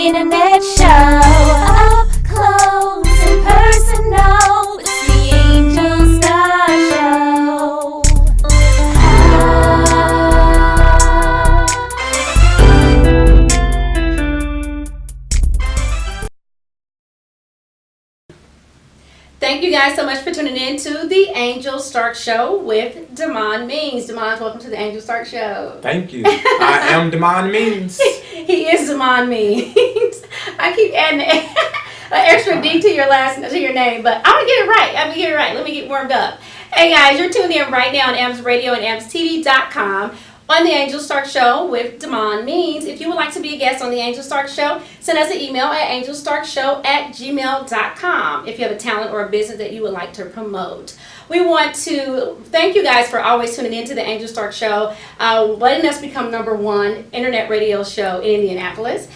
internet show. Up close and personal, it's the Angel Star Show. Thank you guys so much for tuning in to the Angel Stark Show with Damon Means. Damon, welcome to the Angel Stark Show. Thank you. I am Damon Means. He is Damon Means. I keep adding an extra D to your name, but I'm gonna get it right. Let me get warmed up. Hey guys, you're tuned in right now on AMS Radio and AMSTV.com. On the Angel Stark Show with Damon Means. If you would like to be a guest on the Angel Stark Show, send us an email at angelstarkshow@gmail.com if you have a talent or a business that you would like to promote. We want to thank you guys for always tuning in to the Angel Stark Show, letting us become #1 internet radio show in Indianapolis.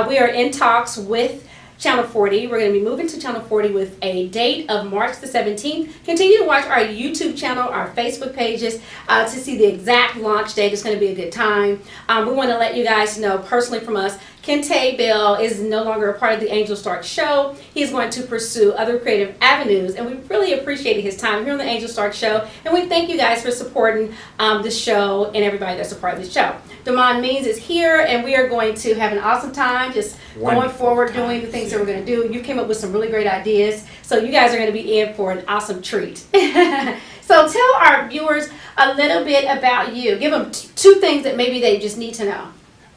We are in talks with Channel 40. We're going to be moving to Channel 40 with a date of March the 17th. Continue to watch our YouTube channel, our Facebook pages to see the exact launch date. It's going to be a good time. We want to let you guys know personally from us, Kente Bell is no longer a part of the Angel Stark Show. He's going to pursue other creative avenues, and we really appreciated his time here on the Angel Stark Show, and we thank you guys for supporting the show and everybody that's a part of the show. Damon Means is here, and we are going to have an awesome time just going forward doing the things that we're going to do. You came up with some really great ideas, so you guys are going to be in for an awesome treat. So tell our viewers a little bit about you. Give them two things that maybe they just need to know.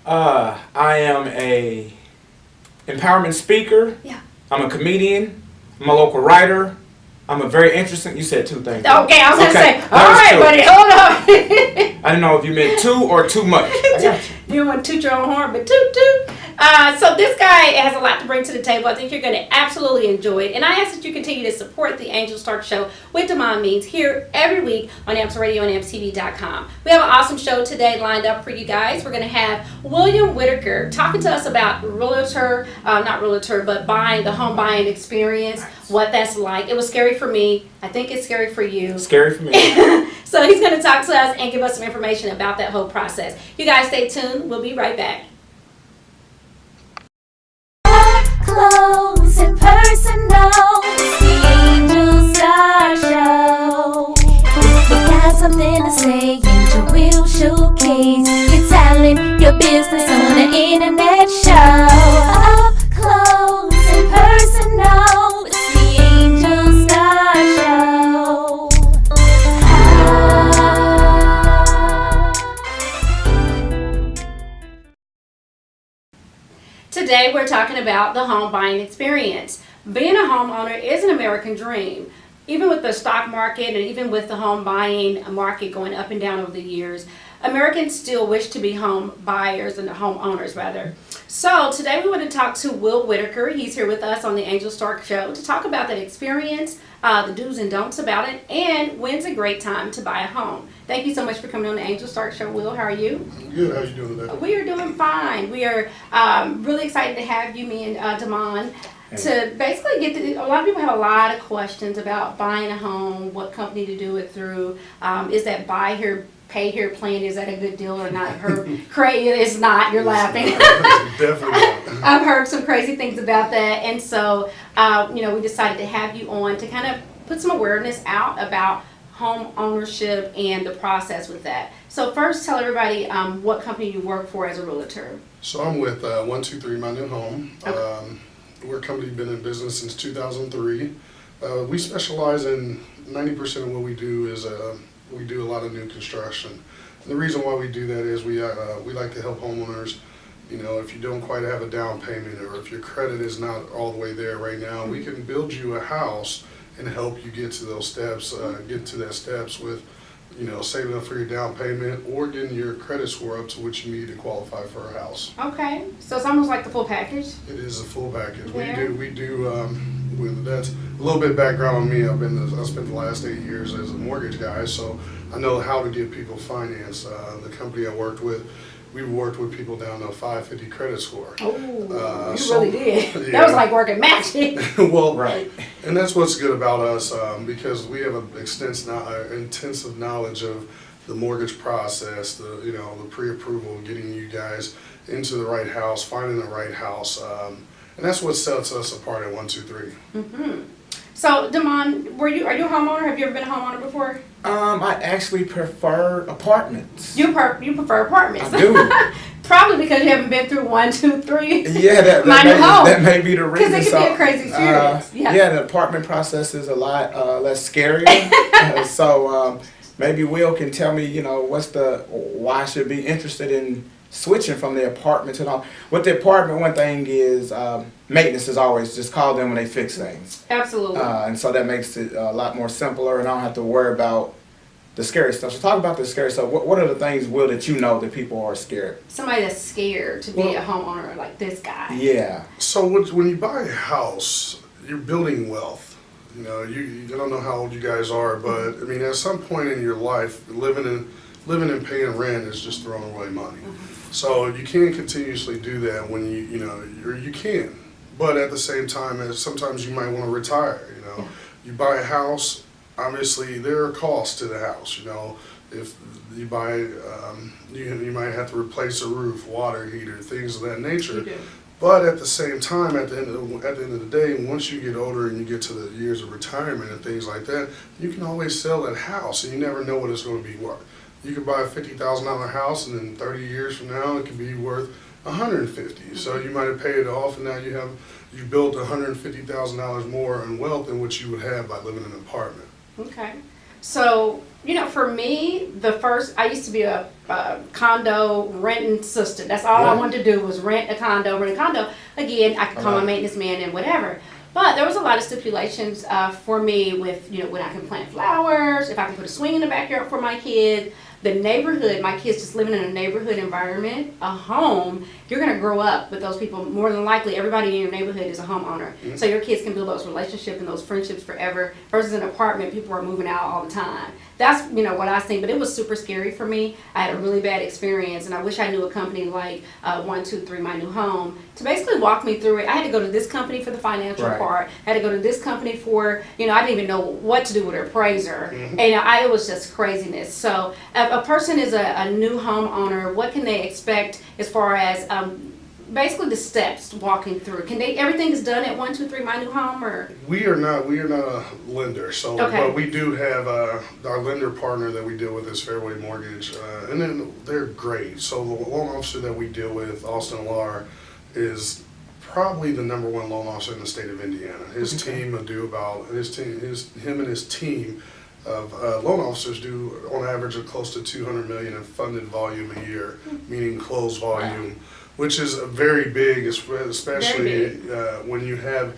I am a empowerment speaker. Yeah. I'm a comedian. I'm a local writer. I'm a very interesting. You said two things. Okay, I was going to say, all that was right, two. buddy, hold on. I didn't know if you meant two or too much. I got you. You don't want to toot your own horn, but toot toot. So this guy has a lot to bring to the table. I think you're going to absolutely enjoy it. And I ask that you continue to support the Angel Stark Show with Damon Means here every week on AMS Radio and AMSTV.com. We have an awesome show today lined up for you guys. We're going to have William Whitaker talking to us about the home buying experience, what that's like. It was scary for me. I think it's scary for you. Scary for me. So he's going to talk to us and give us some information about that whole process. You guys stay tuned. We'll be right back. Close and personal, it's the Angel Star Show. If you got something to say, Angel will showcase your talent, your business on the internet show. Up close and personal, it's the Angel Star Show. Today we're talking about the home buying experience. Being a homeowner is an American dream. Even with the stock market and even with the home buying market going up and down over the years, Americans still wish to be home buyers and homeowners rather. So today we want to talk to Will Whitaker. He's here with us on the Angel Stark Show to talk about that experience, the do's and don'ts about it, and when's a great time to buy a home. Thank you so much for coming on the Angel Stark Show, Will. How are you? Good. How you doing today? We are doing fine. We are really excited to have you, me and Damon, to basically get to. A lot of people have a lot of questions about buying a home, what company to do it through. Is that buy here, pay here plan, is that a good deal or not? It's not. You're laughing. Definitely not. I've heard some crazy things about that, and so we decided to have you on to kind of put some awareness out about home ownership and the process with that. So first, tell everybody what company you work for as a realtor. So I'm with 123 My New Home. Okay. We're a company been in business since 2003. We specialize in 90% of what we do is we do a lot of new construction. And the reason why we do that is we like to help homeowners. You know, if you don't quite have a down payment or if your credit is not all the way there right now, we can build you a house and help you get to those steps, with, saving up for your down payment or getting your credit score up to what you need to qualify for a house. Okay, so it's almost like the full package. It is a full package. Yeah. We do. That's a little bit of background on me. I spent the last 8 years as a mortgage guy, so I know how to get people finance. The company I worked with, we worked with people down to a 550 credit score. Oh, you really did. Yeah. That was like working magic. Well, Right. And that's what's good about us because we have an intensive knowledge of the mortgage process, the pre-approval, getting you guys into the right house, finding the right house, and that's what sets us apart at 123. So, Damon, are you a homeowner? Have you ever been a homeowner before? I actually prefer apartments. You prefer apartments. I do. Probably because you haven't been through 1, 2, 3. Yeah, that may be the reason. Because it can be a crazy experience. Yeah, the apartment process is a lot less scary. So maybe Will can tell me, why I should be interested in switching from the apartment to the home. With the apartment, one thing is maintenance is always just call them when they fix things. Absolutely. And so that makes it a lot more simpler, and I don't have to worry about the scary stuff. So talk about the scary stuff. What are the things, Will, that you know that people are scared? Somebody that's scared to be a homeowner like this guy. Yeah. So when you buy a house, you're building wealth. You don't know how old you guys are, but I mean, at some point in your life, living and paying rent is just throwing away money. So you can't continuously do that when you can. But at the same time, sometimes you might want to retire. You buy a house. Obviously, there are costs to the house. If you buy, you might have to replace a roof, water heater, things of that nature. You do. But at the same time, at the end of the day, once you get older and you get to the years of retirement and things like that, you can always sell that house, and you never know what it's going to be worth. You could buy a $50,000 house, and then 30 years from now, it could be worth $150,000. So you might have paid it off, and now you built $150,000 more in wealth than what you would have by living in an apartment. Okay. So, for me, I used to be a condo renting sister. That's all I wanted to do was rent a condo. Again, I could call my maintenance man and whatever. But there was a lot of stipulations for me with, when I can plant flowers, if I can put a swing in the backyard for my kids. The neighborhood, my kids just living in a neighborhood environment, a home, you're going to grow up with those people. More than likely, everybody in your neighborhood is a homeowner. Mm-hmm. So your kids can build those relationships and those friendships forever. Versus an apartment, people are moving out all the time. That's, what I seen. But it was super scary for me. I had a really bad experience, and I wish I knew a company like 123 My New Home to basically walk me through it. I had to go to this company for the financial part. I had to go to this company for, I didn't even know what to do with an appraiser. Mm-hmm. And it was just craziness. So if a person is a new homeowner, what can they expect as far as basically the steps walking through? Everything is done at 123 My New Home, or? We are not a lender, so but we do have our lender partner that we deal with is Fairway Mortgage, and then they're great. So the loan officer that we deal with, Austin Lar, is probably the #1 loan officer in the state of Indiana. His team him and his team of loan officers do on average close to $200 million in funded volume a year, meaning closed volume. Wow. Which is very big, especially when you have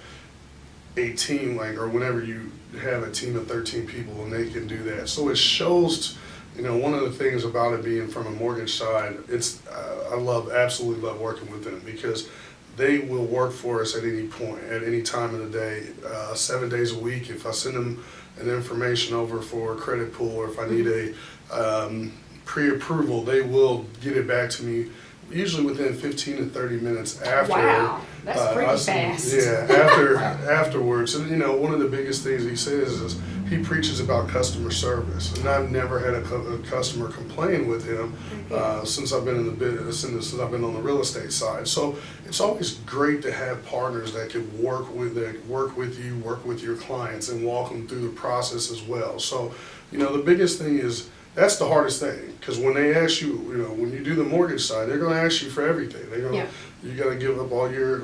a team or whenever you have a team of 13 people and they can do that. So it shows, one of the things about it being from a mortgage side, I absolutely love working with them because they will work for us at any point, at any time of the day, 7 days a week. If I send them an information over for a credit pool or if I need a pre-approval, they will get it back to me usually within 15 to 30 minutes after. Wow, that's pretty fast. Yeah, afterwards. And one of the biggest things he says is he preaches about customer service. And I've never had a customer complain with him since I've been in the business, since I've been on the real estate side. So it's always great to have partners that can work with you, work with your clients, and walk them through the process as well. So, the biggest thing is, that's the hardest thing, because when they ask you, when you do the mortgage side, they're going to ask you for everything. They're going to, you got to give up all your,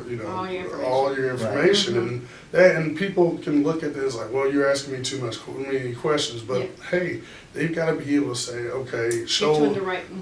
all your information, right. and people can look at this like, well, you're asking me too many questions, but hey, they've got to be able to say, okay, show,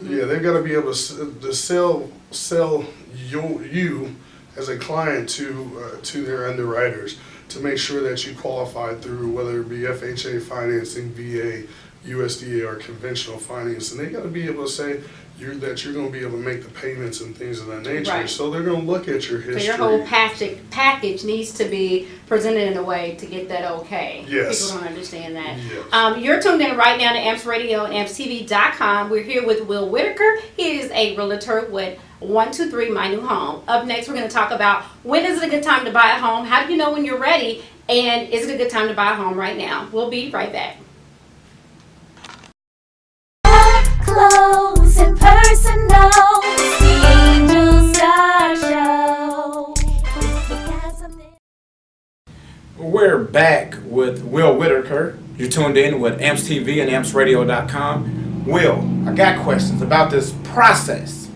they've got to be able to sell you as a client to their underwriters to make sure that you qualify through whether it be FHA financing, VA, USDA, or conventional finance, and they got to be able to say that you're going to be able to make the payments and things of that nature. Right. So they're going to look at your history. So your whole package needs to be presented in a way to get that okay. Yes. People don't understand that. Yes. You're tuned in right now to AMPS Radio and AMPSTV.com. We're here with Will Whitaker. He is a realtor with 123 My New Home. Up next, we're going to talk about when is it a good time to buy a home, how do you know when you're ready, and is it a good time to buy a home right now? We'll be right back. Close and personal, the angels We're back with Will Whitaker. You're tuned in with AMPS TV and AMPSradio.com. Will, I got questions about this process.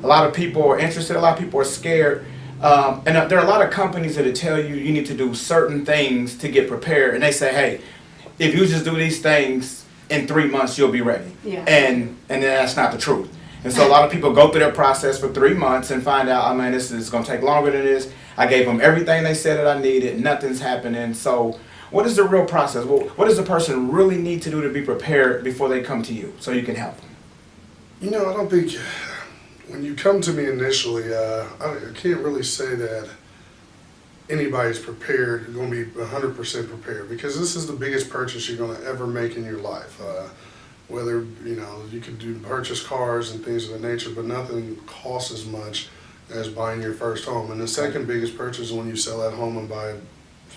A lot of people are interested, a lot of people are scared. And there are a lot of companies that tell you you need to do certain things to get prepared. And they say, hey, if you just do these things in 3 months, you'll be ready. Yeah. And then that's not the truth. And so a lot of people go through their process for 3 months and find out, this is going to take longer than this. I gave them everything they said that I needed. Nothing's happening. So what is the real process? What does the person really need to do to be prepared before they come to you so you can help them? You know, I don't think when you come to me initially, I can't really say that anybody's prepared, going to be 100% prepared, because this is the biggest purchase you're going to ever make in your life. Whether, you can do purchase cars and things of that nature, but nothing costs as much as buying your first home. And the second biggest purchase is when you sell that home and buy a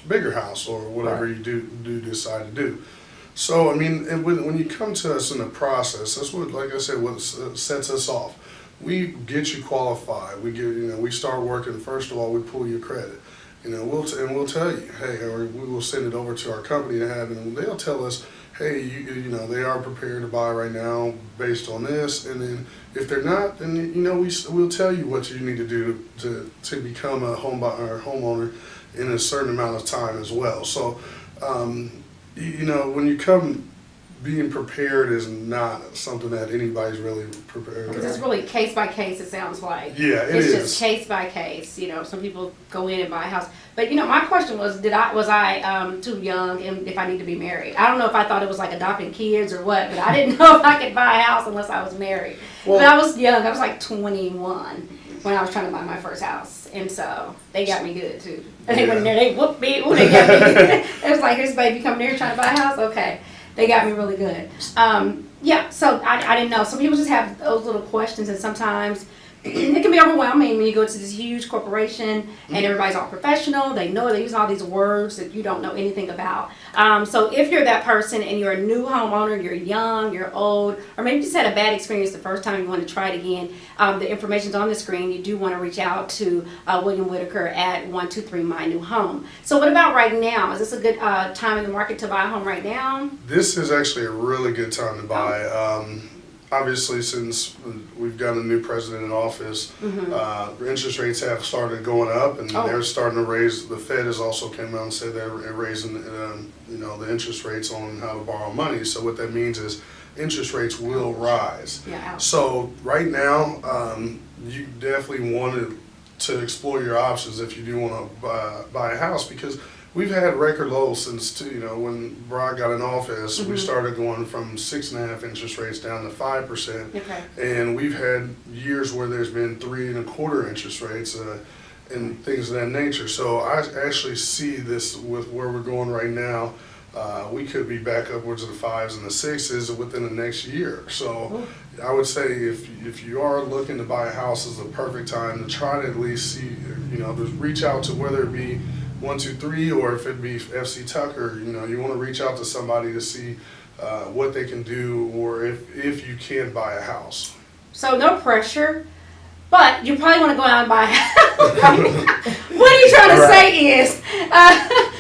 bigger house or whatever you do decide to do. So, when you come to us in the process, that's what, like I said, what sets us off. We get you qualified. We start working. First of all, we pull your credit. We'll tell you, hey, or we will send it over to our company to have it, and they'll tell us, hey, they are prepared to buy right now based on this, and then if they're not, then we'll tell you what you need to do to become a homeowner in a certain amount of time as well. So, when you come, being prepared is not something that anybody's really prepared. Because it's really case by case, it sounds like. Yeah, it's just case by case. Some people go in and buy a house. But my question was, was I too young, and if I need to be married? I don't know if I thought it was like adopting kids or what, but I didn't know if I could buy a house unless I was married. Well, but I was young. I was like 21 when I was trying to buy my first house, and so they got me good too. And they went in there, they whooped me. Ooh, they got me. It was like, here's baby coming here trying to buy a house. Okay. They got me really good. So I didn't know. Some people just have those little questions, and sometimes it can be overwhelming when you go to this huge corporation and everybody's all professional. They use all these words that you don't know anything about. So if you're that person and you're a new homeowner, you're young, you're old, or maybe you just had a bad experience the first time, you want to try it again, the information's on the screen. You do want to reach out to William Whitaker at 123 My New Home. So what about right now? Is this a good time in the market to buy a home right now? This is actually a really good time to buy. Obviously, since we've got a new president in office, interest rates have started going up, and they're starting to raise. The Fed has also come out and said they're raising, the interest rates on how to borrow money. So what that means is interest rates will rise. Yeah. So right now, you definitely want to explore your options if you do want to buy a house, because we've had record lows since, when Brad got in office. We started going from 6.5% interest rates down to 5%. Okay. And we've had years where there's been 3.25% interest rates and things of that nature. So I actually see this with where we're going right now. We could be back upwards of the 5s and the 6s within the next year. So I would say if you are looking to buy a house, is the perfect time to try to at least see, just reach out to, whether it be 123 or if it be FC Tucker, you want to reach out to somebody to see what they can do, or if you can buy a house. So no pressure, but you probably want to go out and buy a house. What are you trying to say is,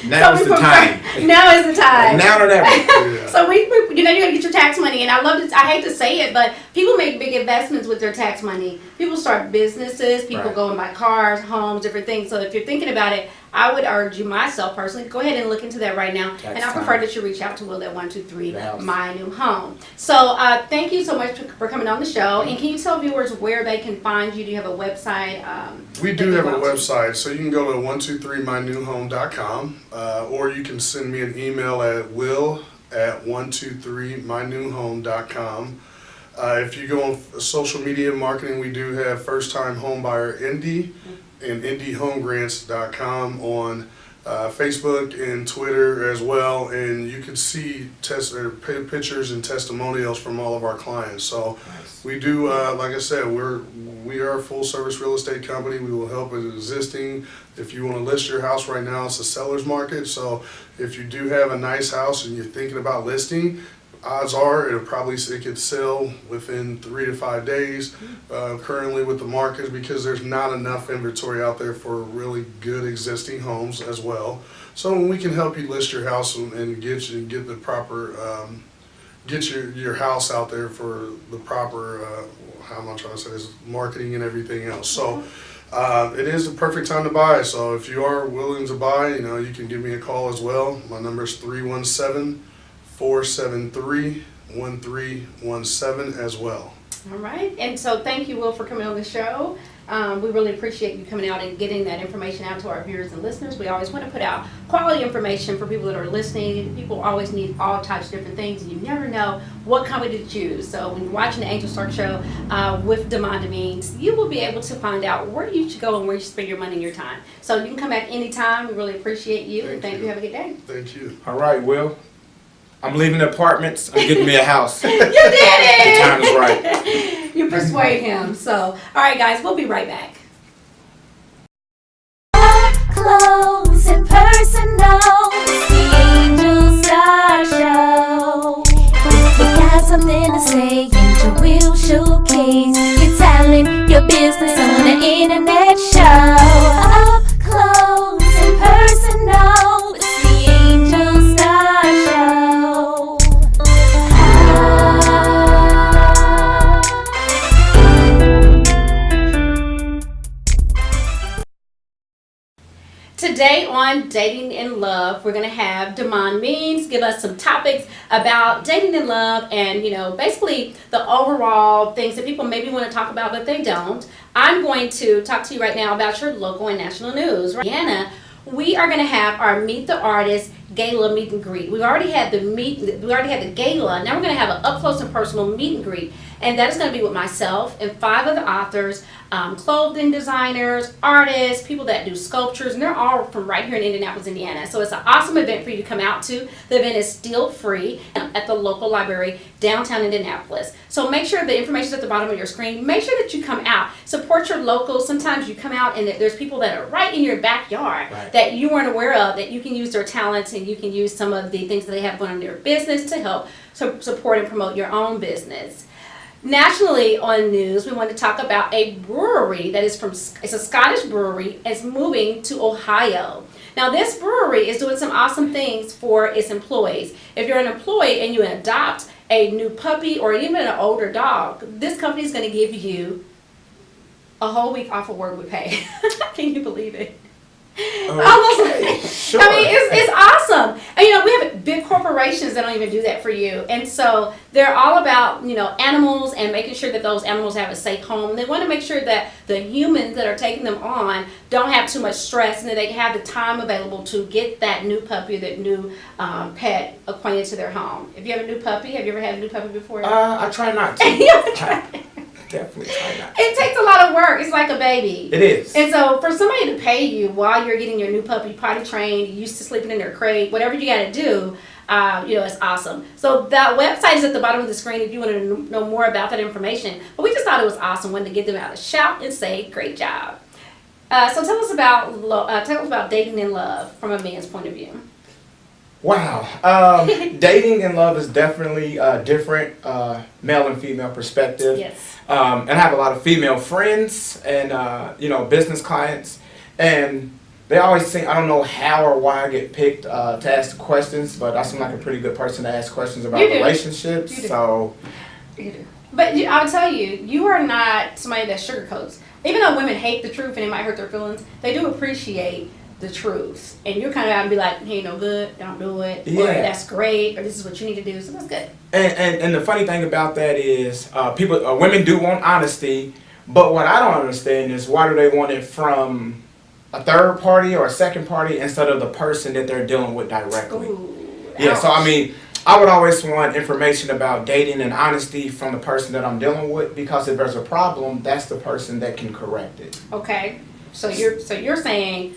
now is the time. Now is the time. Now or never. Yeah. So you're gonna get your tax money, and I hate to say it, but people make big investments with their tax money. People start businesses, people go and buy cars, homes, different things. So if you're thinking about it, I would urge you, myself personally, go ahead and look into that right now. And I prefer that you reach out to Will at 123 My New Home. So thank you so much for coming on the show. And can you tell viewers where they can find you? Do you have a website? We do have a website, so you can go to 123mynewhome.com, or you can send me an email at will@123mynewhome.com. If you go on social media marketing, we do have First Time Home Buyer Indy and IndyHomeGrants.com on Facebook and Twitter as well, and you can see pictures and testimonials from all of our clients. So we do, like I said, we are a full service real estate company. We will help with existing. If you want to list your house right now, it's a seller's market. So if you do have a nice house and you're thinking about listing, odds are it could sell within 3 to 5 days. Currently with the market, because there's not enough inventory out there for really good existing homes as well. So we can help you list your house and get the proper get your house out there for the proper how am I trying to say this, marketing and everything else. So it is the perfect time to buy. So if you are willing to buy, you can give me a call as well. My number is 317-473-1317 as well. All right, and so thank you, Will, for coming on the show. We really appreciate you coming out and getting that information out to our viewers and listeners. We always want to put out quality information for people that are listening. People always need all types of different things, and you never know what company to choose. So when you're watching the Angel Stark Show with dummies, you will be able to find out where you should go and where you should spend your money and your time. So you can come back anytime. We really appreciate you, and thank you. Have a good day. Thank you. All right, Will. I'm leaving the apartments. I'm getting me a house. You did it! The time is right. You persuade him. So, all right, guys, we'll be right back. Up close and personal, it's the Angel Star Show. If you got something to say, Angel will showcase your talent, your business on the internet show. Up close and personal, it's the Angel Star Show. Today on Dating in Love, we're going to have Damon Means give us some topics about dating in love and, basically the overall things that people maybe want to talk about, but they don't. I'm going to talk to you right now about your local and national news. Indiana, we are going to have our Meet the Artist Gala meet and greet. We already had the gala. Now we're going to have an up close and personal meet and greet, and that is going to be with myself and 5 other authors, clothing designers, artists, people that do sculptures, and they're all from right here in Indianapolis, Indiana. So it's an awesome event for you to come out to. The event is still free at the local library downtown Indianapolis. So make sure the information is at the bottom of your screen. Make sure that you come out, support your locals. Sometimes you come out and there's people that are right in your backyard that you weren't aware of, that you can use their talents and you can use some of the things that they have going on in their business to help support and promote your own business. Nationally on news, we want to talk about a brewery that is it's a Scottish brewery. It's moving to Ohio. Now this brewery is doing some awesome things for its employees. If you're an employee and you adopt a new puppy or even an older dog, this company is going to give you a whole week off of work with pay. Can you believe it? Okay, sure. I mean, it's awesome. And, we have big corporations that don't even do that for you. And so they're all about, animals and making sure that those animals have a safe home. They want to make sure that the humans that are taking them on don't have too much stress and that they have the time available to get that new puppy or that new pet acquainted to their home. If you have a new puppy, have you ever had a new puppy before? I try not to. Definitely try not to. It takes a lot of work. It's like a baby. It is. And so for somebody to pay you while you're getting your new puppy potty trained, used to sleeping in their crate, whatever you got to do, it's awesome. So that website is at the bottom of the screen if you want to know more about that information. But we just thought it was awesome. Wanted to give them out a shout and say, great job. So tell us about dating in love from a man's point of view. Wow. Dating in love is definitely different, male and female perspective. Yes. And I have a lot of female friends and, business clients. And they always think, I don't know how or why I get picked to ask questions, but I seem like a pretty good person to ask questions about relationships. You do. So. You do. But I'll tell you, you are not somebody that sugarcoats. Even though women hate the truth and it might hurt their feelings, they do appreciate the truth. And you're kind of out and be like, hey, no good, don't do it, or that's great, or this is what you need to do, so that's good. And the funny thing about that is women do want honesty, but what I don't understand is why do they want it from a third party or a second party instead of the person that they're dealing with directly? Ooh, yeah, so I mean, I would always want information about dating and honesty from the person that I'm dealing with, because if there's a problem, that's the person that can correct it. Okay, so you're saying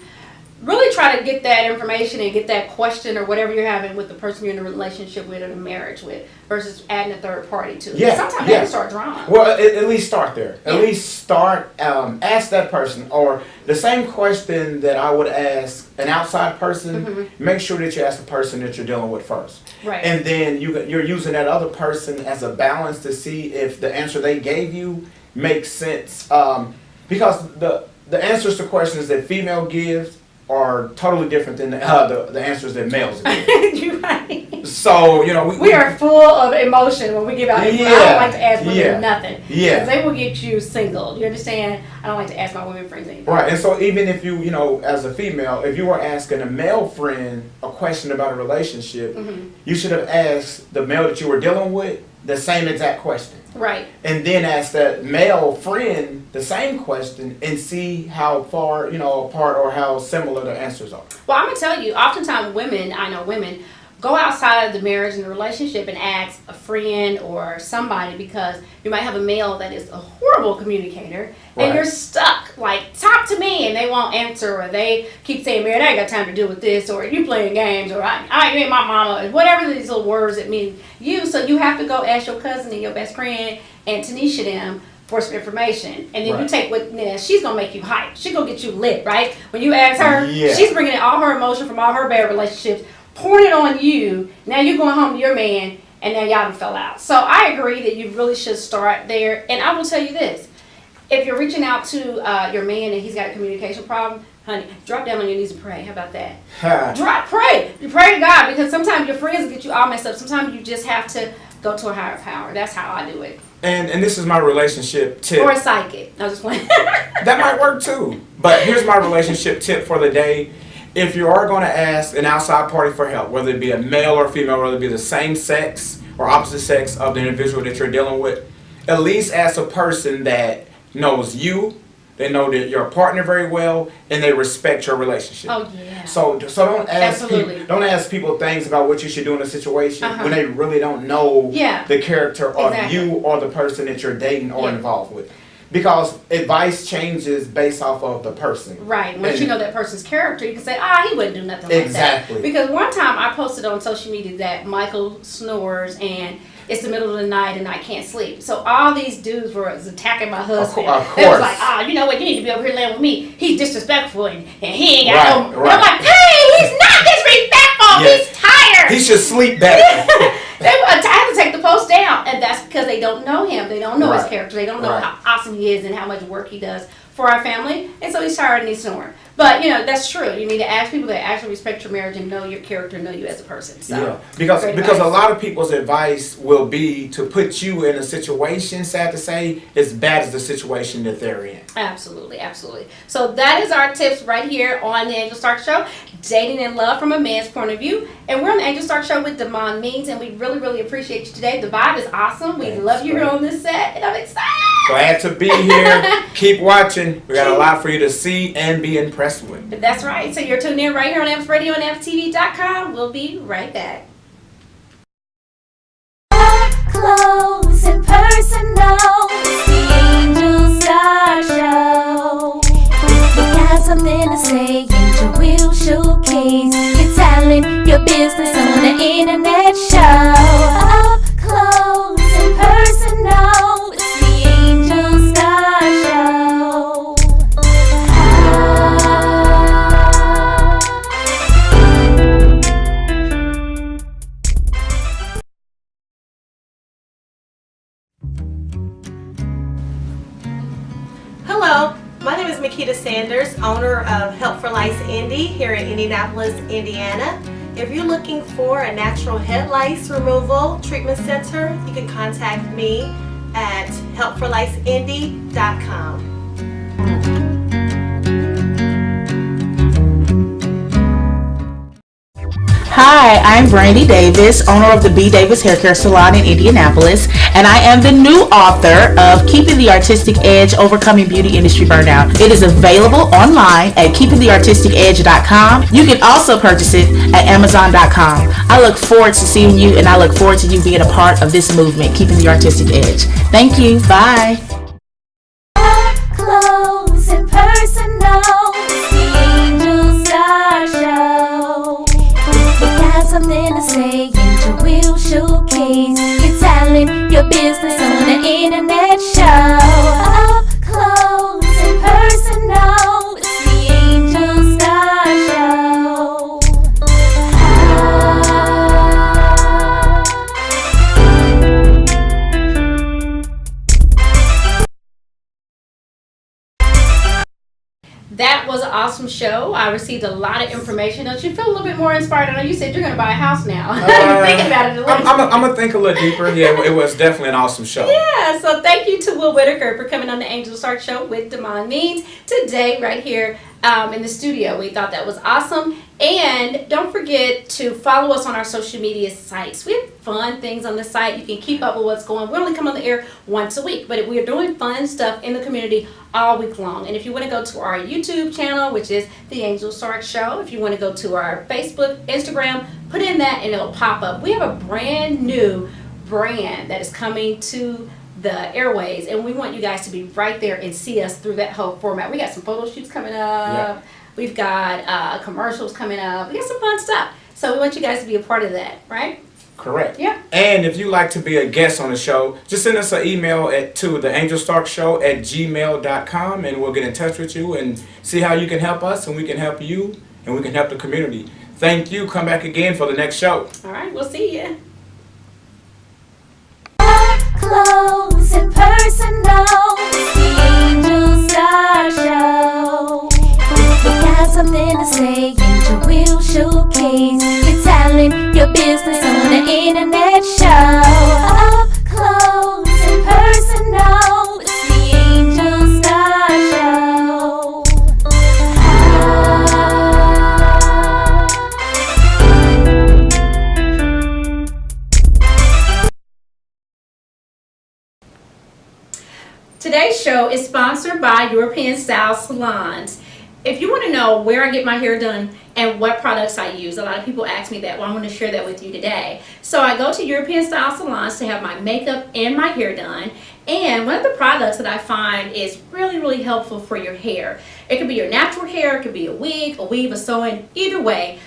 really try to get that information and get that question or whatever you're having with the person you're in a relationship with or in a marriage with versus adding a third party to it. Yeah, Sometimes yeah. they can start drama. Well, at least start there. At Yeah. least start, ask that person. Or the same question that I would ask an outside person, make sure that you ask the person that you're dealing with first. Right. And then you're using that other person as a balance to see if the answer they gave you makes sense. Because the answers to questions that female gives are totally different than the answers that males give. You're right. So, you know, We are full of emotion when we give out info. I Yeah. don't like to ask women Yeah. nothing. Yeah. Because they will get you singled. You understand? I don't like to ask my women friends anything. Right, and so even if you know, as a female, if you were asking a male friend a question about a relationship, you should have asked the male that you were dealing with the same exact question. Right. And then ask that male friend the same question and see how far, apart or how similar the answers are. Well, I'm going to tell you, oftentimes I know women, go outside of the marriage and the relationship and ask a friend or somebody because you might have a male that is a horrible communicator and Right. you're stuck. Like, talk to me, and they won't answer, or they keep saying, man, I ain't got time to deal with this, or you playing games, or I ain't my mama, whatever these little words that mean you. So you have to go ask your cousin and your best friend and Tanisha them for some information, and then you Right. take what she's gonna make you hype. She's gonna get you lit, right? When you ask her, Yeah. she's bringing in all her emotion from all her bad relationships, pouring it on you. Now you're going home to your man, and now y'all done fell out. So I agree that you really should start there. And I will tell you this: if you're reaching out to your man and he's got a communication problem, honey, drop down on your knees and pray. How about that? Pray. You pray to God, because sometimes your friends get you all messed up. Sometimes you just have to go to a higher power. That's how I do it. And this is my relationship tip. Or a psychic. I was just playing. That might work too. But here's my relationship tip for the day. If you are going to ask an outside party for help, whether it be a male or female, whether it be the same sex or opposite sex of the individual that you're dealing with, at least ask a person that knows you, they know that your partner very well, and they respect your relationship. Oh yeah. So don't ask Absolutely. people, don't ask people things about what you should do in a situation when they really don't know Yeah. the character of Exactly. you or the person that you're dating or Yeah. involved with. Because advice changes based off of the person. Right. Once And- you know that person's character, you can say, he wouldn't do nothing Exactly. like that. Because one time I posted on social media that Michael snores and it's the middle of the night and I can't sleep. So all these dudes were attacking my husband. Of They was course. like, you know what, you need to be over here laying with me. He's disrespectful and he ain't got no... Right. And I'm like, hey, he's not disrespectful. Yeah. He's tired. He should sleep better. I had to take the post down, and that's because they don't know him. They don't know his Right. character. They don't know Right. how awesome he is and how much work he does for our family. And so he's tired and he's snoring. But that's true. You need to ask people that actually respect your marriage and know your character, know you as a person. So Yeah, because great a advice. lot of people's advice will be to put you in a situation, sad to say, as bad as the situation that they're in. Absolutely, absolutely. So that is our tips right here on the Angel Stark Show, dating and love from a man's point of view. And we're on the Angel Stark Show with Damon Means, and we really, really appreciate you today. The vibe is awesome. We Thanks, love you here great. on this set, and I'm excited. Glad to be here. Keep watching. We got a lot for you to see and be impressed with. That's right. So you're tuned in right here on Amps Radio and AmpsTV.com. We'll be right back. Close and personal, the Angel Star Show. You got something to say, Angel will showcase your talent, your business on the internet show. Up close and personal, it's the Angel Star Show. Hello, my name is Makita Sanders, owner of Help for Lice Indy here in Indianapolis, Indiana. If you're looking for a natural head lice removal treatment center, you can contact me at helpforliceindy.com. Hi, I'm Brandy Davis, owner of the B. Davis Hair Care Salon in Indianapolis, and I am the new author of Keeping the Artistic Edge, Overcoming Beauty Industry Burnout. It is available online at keepingtheartisticedge.com. You can also purchase it at amazon.com. I look forward to seeing you, and I look forward to you being a part of this movement, Keeping the Artistic Edge. Thank you. Bye. Up close and personal, the Angel Star awesome show. I received a lot of information. Don't you feel a little bit more inspired? I know you said you're going to buy a house now. You're thinking about it a little. I'm going to think a little deeper. Yeah, it was definitely an awesome show. Yeah, so thank you to Will Whitaker for coming on the Angel Start Show with Demond Means today right here in the studio. We thought that was awesome. And don't forget to follow us on our social media sites. We have fun things on the site. You can keep up with what's going on. We only come on the air once a week, but we are doing fun stuff in the community all week long. And if you want to go to our YouTube channel, which is The Angel Stark Show, if you want to go to our Facebook, Instagram, put in that and it'll pop up. We have a brand new brand that is coming to the airways, and we want you guys to be right there and see us through that whole format. We got some photo shoots coming up. Yeah. We've got commercials coming up. We got some fun stuff. So we want you guys to be a part of that, right? Correct. Yeah. And if you'd like to be a guest on the show, just send us an email to theangelstarkshow@gmail.com, and we'll get in touch with you and see how you can help us, and we can help you, and we can help the community. Thank you. Come back again for the next show. All right. We'll see you. Close and personal, the Angel Star Show. We got something to say, Angel will showcase your talent, your business on the internet show. Up close and personal, it's the Angel Star Show. Today's show is sponsored by European Style Salons. If you want to know where I get my hair done and what products I use, a lot of people ask me that. Well, I'm going to share that with you today. So I go to European Style Salons to have my makeup and my hair done. And one of the products that I find is really, really helpful for your hair. It could be your natural hair, it could be a wig, a weave, a sew-in, either way.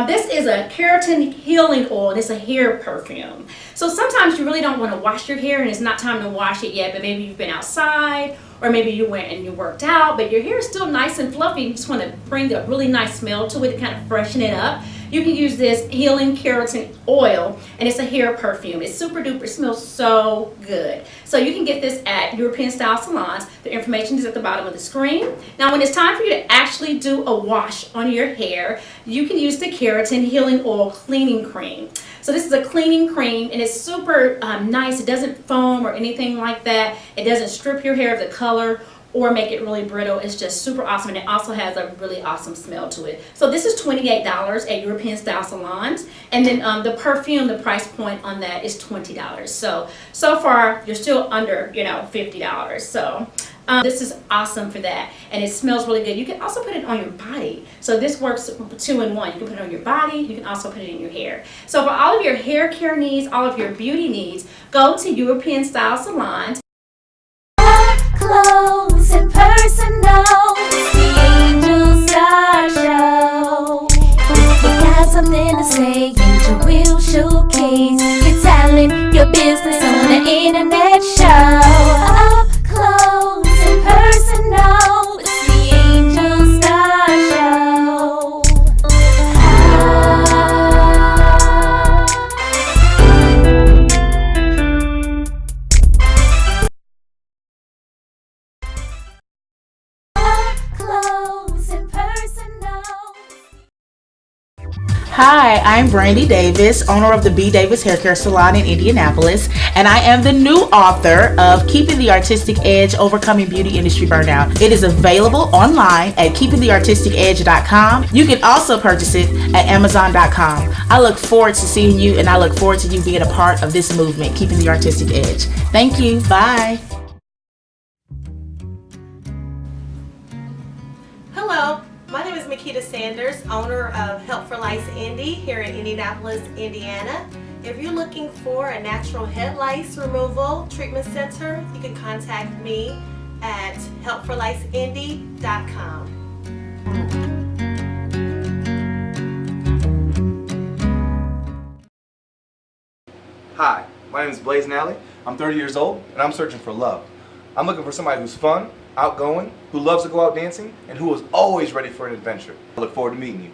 This is a keratin healing oil, and it's a hair perfume. So sometimes you really don't want to wash your hair and it's not time to wash it yet, but maybe you've been outside or maybe you went and you worked out, but your hair is still nice and fluffy. You just want to bring a really nice smell to it to kind of freshen it up. You can use this healing keratin oil, and it's a hair perfume. It's super duper, it smells so good. So you can get this at European Style Salons. The information is at the bottom of the screen. Now when it's time for you to actually do a wash on your hair, you can use the keratin healing oil cleaning cream. So this is a cleaning cream, and it's super nice. It doesn't foam or anything like that. It doesn't strip your hair of the color or make it really brittle. It's just super awesome, and it also has a really awesome smell to it. So this is $28 at European Style Salons, and then the perfume, the price point on that is $20. So far you're still under, $50. So this is awesome for that, and it smells really good. You can also put it on your body. So this works 2 in 1. You can put it on your body, you can also put it in your hair. So for all of your hair care needs, all of your beauty needs, go to European Style Salons. Close and personal, it's the Angel Star Show. We got something to say, Angel will showcase your talent, your business on the internet show. Up close and personal, it's the Angel Star Show. Close and personal. Hi, I'm Brandy Davis, owner of the B. Davis Hair Care Salon in Indianapolis, and I am the new author of Keeping the Artistic Edge, Overcoming Beauty Industry Burnout. It is available online at keepingtheartisticedge.com. You can also purchase it at amazon.com. I look forward to seeing you, and I look forward to you being a part of this movement, Keeping the Artistic Edge. Thank you. Bye. Hello, my name is Makita Sanders, owner of Help for Lice Indy here in Indianapolis, Indiana. If you're looking for a natural head lice removal treatment center, you can contact me at helpforliceindy.com. Hi, my name is Blaze Nally. I'm 30 years old and I'm searching for love. I'm looking for somebody who's fun, outgoing, who loves to go out dancing, and who is always ready for an adventure. I look forward to meeting you.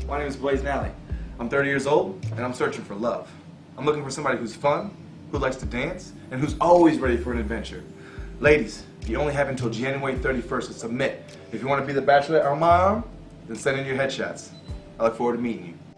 my name is Blaze Nally. I'm 30 years old, and I'm searching for love. I'm looking for somebody who's fun, who likes to dance, and who's always ready for an adventure. Ladies, you only have until January 31st to submit. If you want to be the bachelor on my arm, then send in your headshots. I look forward to meeting you.